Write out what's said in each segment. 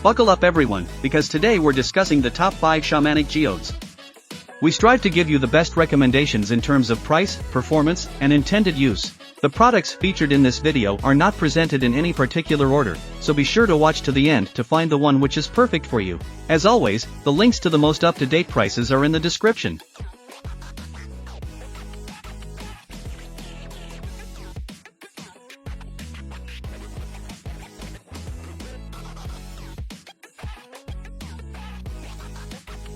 Buckle up everyone, because today we're discussing the top 5 Shamanic Geodes. We strive to give you the best recommendations in terms of price, performance, and intended use. The products featured in this video are not presented in any particular order, so be sure to watch to the end to find the one which is perfect for you. As always, the links to the most up-to-date prices are in the description.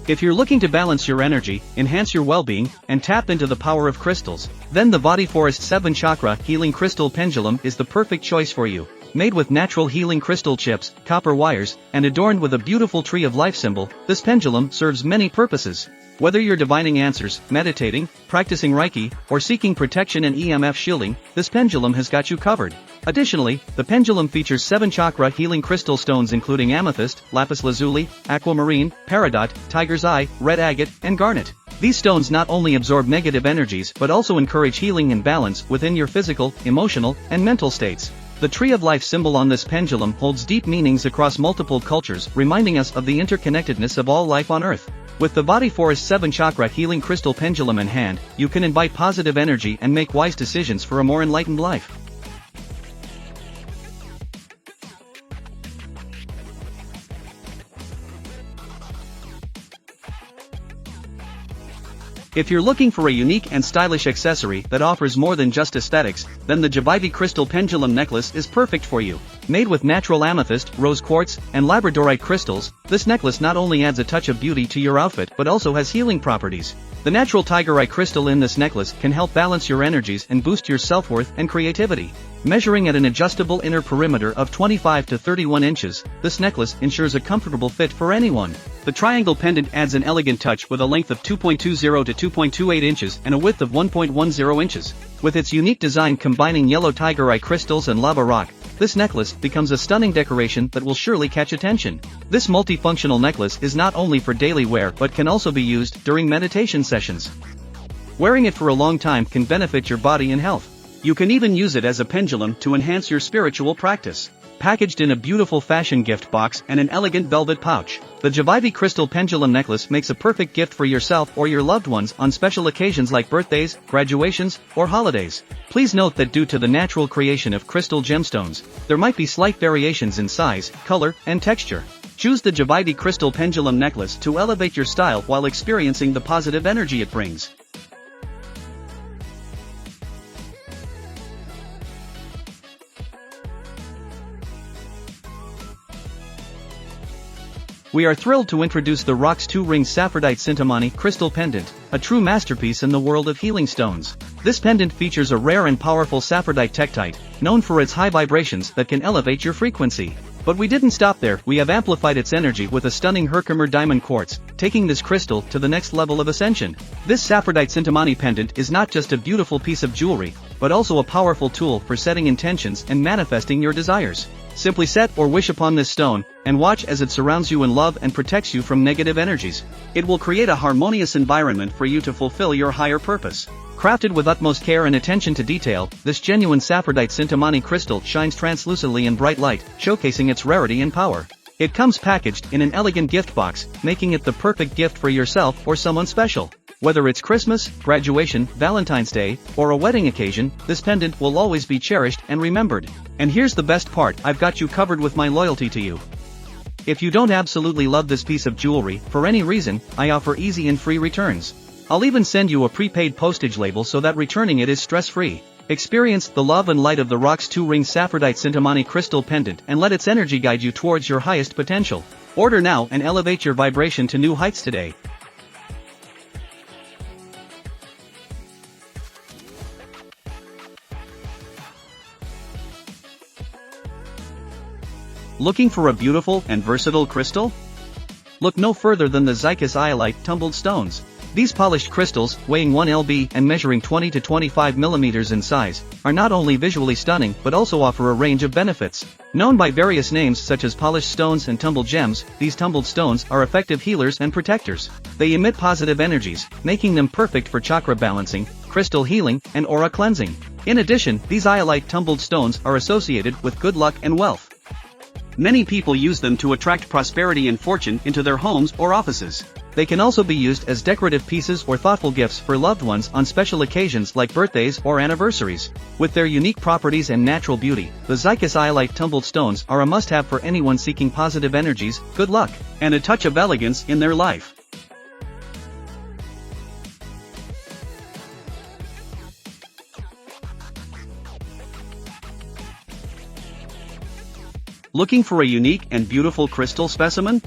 If you're looking to balance your energy, enhance your well-being, and tap into the power of crystals, then the Body Forest 7 Chakra Healing Crystal Pendulum is the perfect choice for you. Made with natural healing crystal chips, copper wires, and adorned with a beautiful tree of life symbol, this pendulum serves many purposes. Whether you're divining answers, meditating, practicing Reiki, or seeking protection and EMF shielding, this pendulum has got you covered. Additionally, the pendulum features 7 chakra healing crystal stones including amethyst, lapis lazuli, aquamarine, peridot, tiger's eye, red agate, and garnet. These stones not only absorb negative energies but also encourage healing and balance within your physical, emotional, and mental states. The tree of life symbol on this pendulum holds deep meanings across multiple cultures, reminding us of the interconnectedness of all life on Earth. With the Body Forest 7 Chakra Healing Crystal Pendulum in hand, you can invite positive energy and make wise decisions for a more enlightened life. If you're looking for a unique and stylish accessory that offers more than just aesthetics, then the Jabaivi Crystal Pendulum Necklace is perfect for you. Made with natural amethyst, rose quartz, and labradorite crystals, this necklace not only adds a touch of beauty to your outfit but also has healing properties. The natural tigerite crystal in this necklace can help balance your energies and boost your self-worth and creativity. Measuring at an adjustable inner perimeter of 25 to 31 inches, this necklace ensures a comfortable fit for anyone. The triangle pendant adds an elegant touch with a length of 2.20 to 2.28 inches and a width of 1.10 inches. With its unique design combining yellow tigerite crystals and lava rock, this necklace becomes a stunning decoration that will surely catch attention. This multifunctional necklace is not only for daily wear but can also be used during meditation sessions. Wearing it for a long time can benefit your body and health. You can even use it as a pendulum to enhance your spiritual practice. Packaged in a beautiful fashion gift box and an elegant velvet pouch, the Jabaivi Crystal Pendulum Necklace makes a perfect gift for yourself or your loved ones on special occasions like birthdays, graduations, or holidays. Please note that due to the natural creation of crystal gemstones, there might be slight variations in size, color, and texture. Choose the Jabaivi Crystal Pendulum Necklace to elevate your style while experiencing the positive energy it brings. We are thrilled to introduce the Rocks 2-Ring Saphrodite Sintamani Crystal Pendant, a true masterpiece in the world of healing stones. This pendant features a rare and powerful saphrodite tektite, known for its high vibrations that can elevate your frequency. But we didn't stop there, we have amplified its energy with a stunning Herkimer diamond quartz, taking this crystal to the next level of ascension. This Saphrodite Sintamani pendant is not just a beautiful piece of jewelry, but also a powerful tool for setting intentions and manifesting your desires. Simply set or wish upon this stone, and watch as it surrounds you in love and protects you from negative energies. It will create a harmonious environment for you to fulfill your higher purpose. Crafted with utmost care and attention to detail, this genuine Saphrodite Sintamani crystal shines translucently in bright light, showcasing its rarity and power. It comes packaged in an elegant gift box, making it the perfect gift for yourself or someone special. Whether it's Christmas, graduation, Valentine's Day, or a wedding occasion, this pendant will always be cherished and remembered. And here's the best part, I've got you covered with my loyalty to you. If you don't absolutely love this piece of jewelry, for any reason, I offer easy and free returns. I'll even send you a prepaid postage label so that returning it is stress-free. Experience the love and light of the Rocks 2-Ring Saphrodite Sintamani Crystal Pendant and let its energy guide you towards your highest potential. Order now and elevate your vibration to new heights today. Looking for a beautiful and versatile crystal? Look no further than the Zychus Iolite tumbled stones. These polished crystals, weighing 1 lb and measuring 20 to 25 mm in size, are not only visually stunning but also offer a range of benefits. Known by various names such as polished stones and tumbled gems, these tumbled stones are effective healers and protectors. They emit positive energies, making them perfect for chakra balancing, crystal healing, and aura cleansing. In addition, these iolite tumbled stones are associated with good luck and wealth. Many people use them to attract prosperity and fortune into their homes or offices. They can also be used as decorative pieces or thoughtful gifts for loved ones on special occasions like birthdays or anniversaries. With their unique properties and natural beauty, the Zycus Iolite tumbled stones are a must-have for anyone seeking positive energies, good luck, and a touch of elegance in their life. Looking for a unique and beautiful crystal specimen?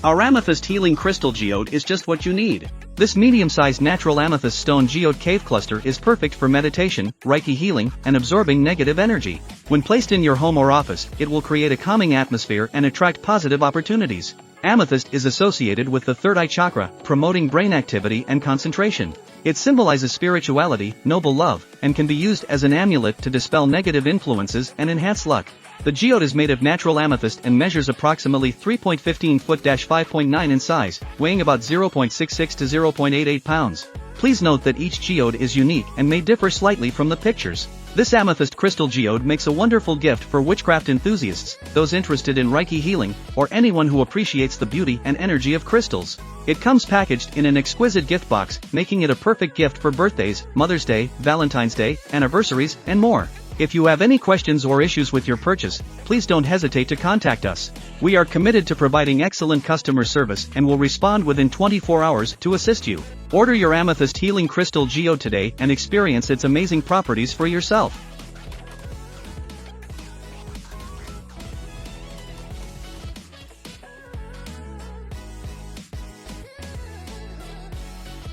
Our Amethyst Healing Crystal Geode is just what you need. This medium-sized natural amethyst stone geode cave cluster is perfect for meditation, Reiki healing, and absorbing negative energy. When placed in your home or office, it will create a calming atmosphere and attract positive opportunities. Amethyst is associated with the third eye chakra, promoting brain activity and concentration. It symbolizes spirituality, noble love, and can be used as an amulet to dispel negative influences and enhance luck. The geode is made of natural amethyst and measures approximately 3.15 foot-5.9 in size, weighing about 0.66 to 0.88 pounds. Please note that each geode is unique and may differ slightly from the pictures. This amethyst crystal geode makes a wonderful gift for witchcraft enthusiasts, those interested in Reiki healing, or anyone who appreciates the beauty and energy of crystals. It comes packaged in an exquisite gift box, making it a perfect gift for birthdays, Mother's Day, Valentine's Day, anniversaries, and more. If you have any questions or issues with your purchase, please don't hesitate to contact us. We are committed to providing excellent customer service and will respond within 24 hours to assist you. Order your Amethyst Healing Crystal Geode today and experience its amazing properties for yourself.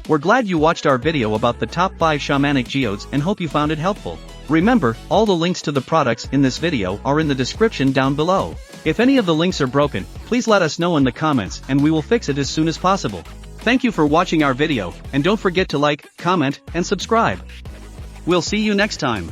We're glad you watched our video about the top 5 shamanic geodes and hope you found it helpful. Remember, all the links to the products in this video are in the description down below. If any of the links are broken, please let us know in the comments and we will fix it as soon as possible. Thank you for watching our video, and don't forget to like, comment, and subscribe. We'll see you next time.